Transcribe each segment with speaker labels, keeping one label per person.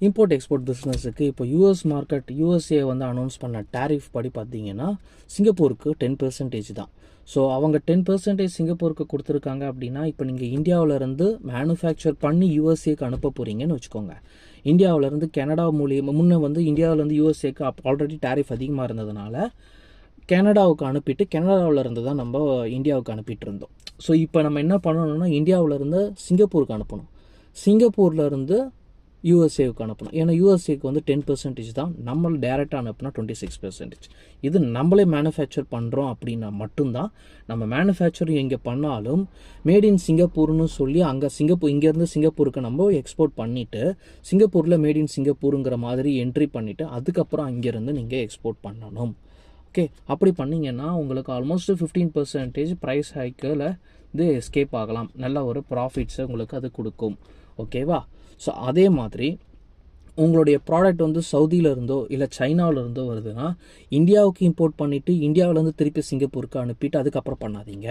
Speaker 1: Import export பிஸ்னஸுக்கு இப்போ US market USA வந்து announce பண்ண டேரிஃப் படி பார்த்தீங்கன்னா சிங்கப்பூருக்கு 10% தான். ஸோ அவங்க 10% சிங்கப்பூருக்கு கொடுத்துருக்காங்க அப்படின்னா இப்போ நீங்கள் இந்தியாவிலேருந்து மேனுஃபேக்சர் பண்ணி யூஎஸ்ஏக்கு அனுப்ப போகிறீங்கன்னு வச்சுக்கோங்க. இந்தியாவிலேருந்து கனடா மூலியமாக முன்னே வந்து இந்தியாவிலேருந்து யூஎஸ்ஏக்கு ஆல்ரெடி டேரிஃப் அதிகமாக இருந்ததுனால கனடாவுக்கு அனுப்பிட்டு கனடாவிலேருந்து தான் நம்ம இந்தியாவுக்கு அனுப்பிட்டு இருந்தோம். ஸோ இப்போ நம்ம என்ன பண்ணணும்னா இந்தியாவிலேருந்து சிங்கப்பூருக்கு அனுப்பணும், சிங்கப்பூர்லேருந்து யூஎஸ்ஏவுக்கு அனுப்பணும். ஏன்னா யூஎஸ்ஏக்கு வந்து 10% தான், நம்ம டேரெக்டாக அனுப்புனா 26%. இது நம்மளே மேனுஃபேக்சர் பண்ணுறோம் அப்படின்னா மட்டும்தான். நம்ம மேனுஃபேக்சரிங் எங்கே பண்ணாலும் மேட் இன் சிங்கப்பூர்னு சொல்லி அங்கே இங்கேருந்து சிங்கப்பூருக்கு நம்ம எக்ஸ்போர்ட் பண்ணிவிட்டு சிங்கப்பூரில் மேட் இன் சிங்கப்பூருங்கிற மாதிரி என்ட்ரி பண்ணிவிட்டு அதுக்கப்புறம் அங்கேருந்து நீங்கள் எக்ஸ்போர்ட் பண்ணணும். ஓகே, அப்படி பண்ணிங்கன்னா உங்களுக்கு ஆல்மோஸ்ட் 15% ப்ரைஸ் ஹைக்கில் இது எஸ்கேப் ஆகலாம். நல்ல ஒரு ப்ராஃபிட்ஸை உங்களுக்கு அது கொடுக்கும். ஓகேவா? ஸோ அதே மாதிரி உங்களுடைய ப்ராடக்ட் வந்து சவுதியிலேருந்தோ இல்லை சைனாவிலேருந்தோ வருதுன்னா இந்தியாவுக்கு இம்போர்ட் பண்ணிவிட்டு இந்தியாவிலேருந்து திருப்பி சிங்கப்பூருக்கு அனுப்பிட்டு அதுக்கப்புறம் பண்ணாதீங்க.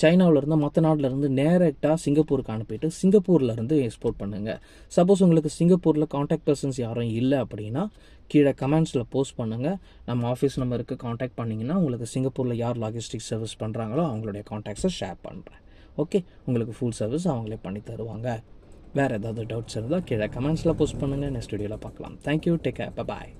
Speaker 1: சைனாவிலேருந்து மற்ற நாட்டிலேருந்து நேரக்டாக சிங்கப்பூருக்கு அனுப்பிட்டு சிங்கப்பூர்லேருந்து எக்ஸ்போர்ட் பண்ணுங்கள். சப்போஸ் உங்களுக்கு சிங்கப்பூரில் காண்டாக்ட் பர்சன்ஸ் யாரும் இல்லை அப்படின்னா கீழே கமெண்ட்ஸில் போஸ்ட் பண்ணுங்கள். நம்ம ஆஃபீஸ் நம்பருக்கு காண்டாக்ட் பண்ணிங்கன்னா உங்களுக்கு சிங்கப்பூரில் யார் லாஜிஸ்டிக் சர்வீஸ் பண்ணுறாங்களோ அவங்களுடைய காண்டாக்ட்ஸை ஷேர் பண்ணுறேன். ஓகே, உங்களுக்கு ஃபுல் சர்வீஸ் அவங்களே பண்ணி தருவாங்க. வேறு ஏதாவது டவுட்ஸ் இருந்தால் கீழே கமெண்ட்ஸில் போஸ்ட் பண்ணுங்கள். நெக்ஸ்ட் வீடியோவில் பார்க்கலாம். தேங்க்யூ, டேக் கேர், பாய்.